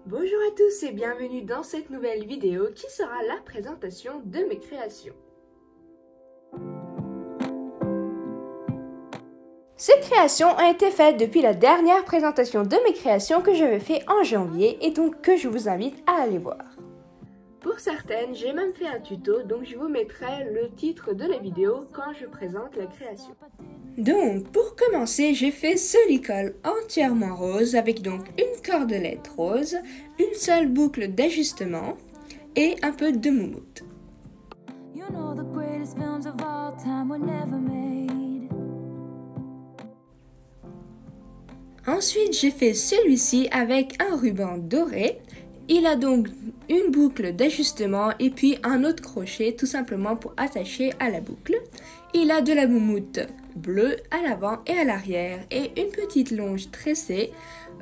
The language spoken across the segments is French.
Bonjour à tous et bienvenue dans cette nouvelle vidéo qui sera la présentation de mes créations. Ces créations ont été faites depuis la dernière présentation de mes créations que j'avais fait en janvier et donc que je vous invite à aller voir. Pour certaines, j'ai même fait un tuto, donc je vous mettrai le titre de la vidéo quand je présente la création. Donc, pour commencer, j'ai fait ce licol entièrement rose avec donc une cordelette rose, une seule boucle d'ajustement et un peu de moumoute. Ensuite, j'ai fait celui-ci avec un ruban doré. Il a donc une boucle d'ajustement et puis un autre crochet tout simplement pour attacher à la boucle. Il a de la moumoute bleue à l'avant et à l'arrière et une petite longe tressée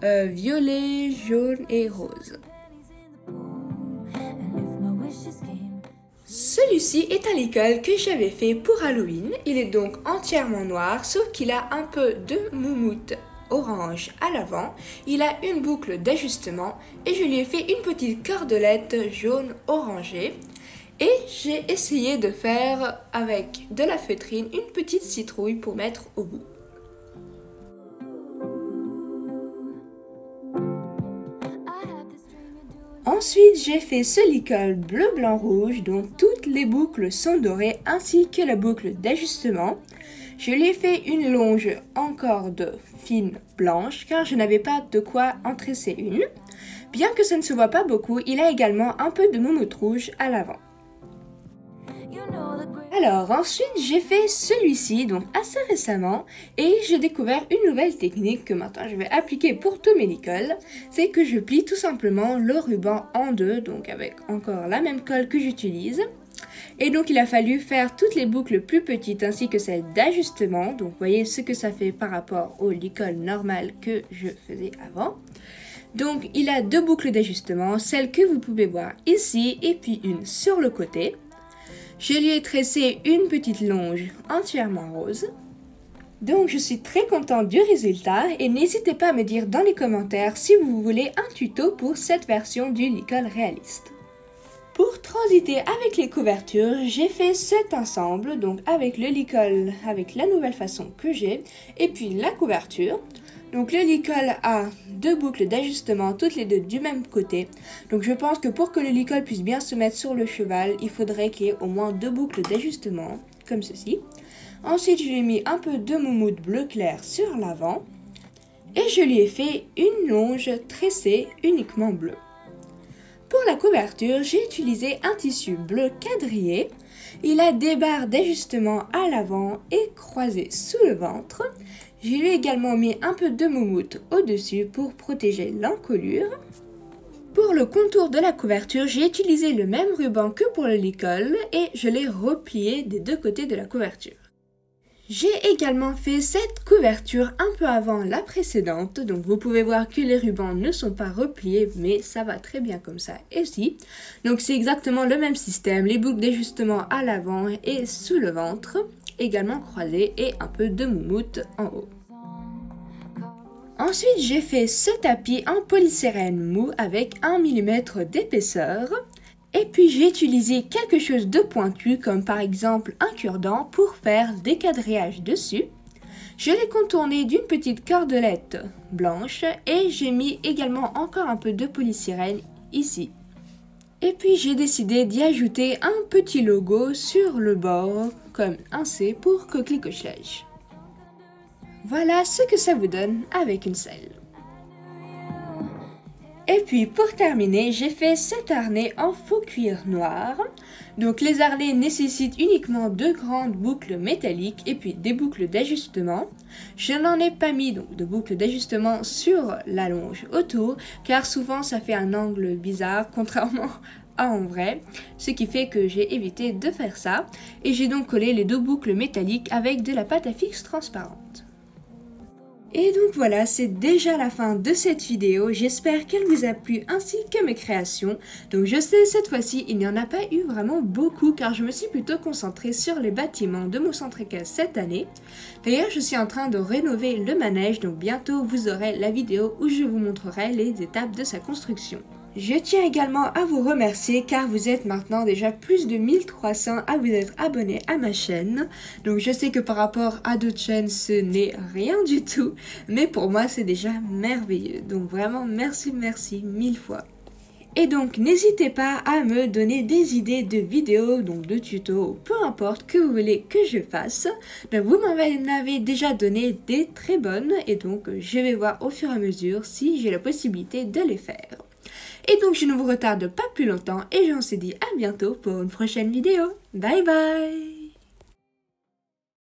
violet, jaune et rose. Celui-ci est un licol que j'avais fait pour Halloween. Il est donc entièrement noir sauf qu'il a un peu de moumoute orange à l'avant, il a une boucle d'ajustement et je lui ai fait une petite cordelette jaune orangée et j'ai essayé de faire avec de la feutrine une petite citrouille pour mettre au bout. Ensuite, j'ai fait ce licol bleu, blanc, rouge, donc toutes les boucles sont dorées ainsi que la boucle d'ajustement. Je lui ai fait une longe en corde fine blanche car je n'avais pas de quoi en tresser une. Bien que ça ne se voit pas beaucoup, il a également un peu de moumoute rouge à l'avant. Alors ensuite j'ai fait celui-ci donc assez récemment et j'ai découvert une nouvelle technique que maintenant je vais appliquer pour tous mes licols. C'est que je plie tout simplement le ruban en deux, donc avec encore la même colle que j'utilise. Et donc il a fallu faire toutes les boucles plus petites ainsi que celles d'ajustement. Donc vous voyez ce que ça fait par rapport au licol normal que je faisais avant. Donc il a deux boucles d'ajustement, celle que vous pouvez voir ici et puis une sur le côté. Je lui ai tressé une petite longe entièrement rose. Donc je suis très contente du résultat et n'hésitez pas à me dire dans les commentaires si vous voulez un tuto pour cette version du licol réaliste. Pour transiter avec les couvertures, j'ai fait cet ensemble, donc avec le licol, avec la nouvelle façon que j'ai, et puis la couverture. Donc le licol a deux boucles d'ajustement, toutes les deux du même côté. Donc je pense que pour que le licol puisse bien se mettre sur le cheval, il faudrait qu'il y ait au moins deux boucles d'ajustement, comme ceci. Ensuite, je lui ai mis un peu de moumoute bleu clair sur l'avant. Et je lui ai fait une longe tressée uniquement bleue. Pour la couverture, j'ai utilisé un tissu bleu quadrillé. Il a des barres d'ajustement à l'avant et croisées sous le ventre. Je lui ai également mis un peu de moumoute au-dessus pour protéger l'encolure. Pour le contour de la couverture, j'ai utilisé le même ruban que pour le licol et je l'ai replié des deux côtés de la couverture. J'ai également fait cette couverture un peu avant la précédente, donc vous pouvez voir que les rubans ne sont pas repliés, mais ça va très bien comme ça ici. Donc c'est exactement le même système, les boucles d'ajustement à l'avant et sous le ventre, également croisées et un peu de moumoute en haut. Ensuite j'ai fait ce tapis en polystyrène mou avec 1 mm d'épaisseur. Et puis j'ai utilisé quelque chose de pointu comme par exemple un cure-dent pour faire des quadrillages dessus. Je l'ai contourné d'une petite cordelette blanche et j'ai mis également encore un peu de polystyrène ici. Et puis j'ai décidé d'y ajouter un petit logo sur le bord comme un C pour coquelicot-lège. Voilà ce que ça vous donne avec une selle. Et puis pour terminer, j'ai fait cet harnais en faux cuir noir. Donc les harnais nécessitent uniquement deux grandes boucles métalliques et puis des boucles d'ajustement. Je n'en ai pas mis donc de boucles d'ajustement sur la longe autour car souvent ça fait un angle bizarre contrairement à en vrai. Ce qui fait que j'ai évité de faire ça et j'ai donc collé les deux boucles métalliques avec de la pâte à fixe transparente. Et donc voilà, c'est déjà la fin de cette vidéo, j'espère qu'elle vous a plu ainsi que mes créations. Donc je sais, cette fois-ci, il n'y en a pas eu vraiment beaucoup car je me suis plutôt concentrée sur les bâtiments de mon centre équestre cette année. D'ailleurs, je suis en train de rénover le manège, donc bientôt vous aurez la vidéo où je vous montrerai les étapes de sa construction. Je tiens également à vous remercier car vous êtes maintenant déjà plus de 1300 à vous être abonnés à ma chaîne. Donc je sais que par rapport à d'autres chaînes ce n'est rien du tout, mais pour moi c'est déjà merveilleux. Donc vraiment merci mille fois. Et donc n'hésitez pas à me donner des idées de vidéos, donc de tutos, peu importe que vous voulez que je fasse. Donc vous m'en avez déjà donné des très bonnes et donc je vais voir au fur et à mesure si j'ai la possibilité de les faire. Et donc je ne vous retarde pas plus longtemps et j'en se dis à bientôt pour une prochaine vidéo. Bye bye!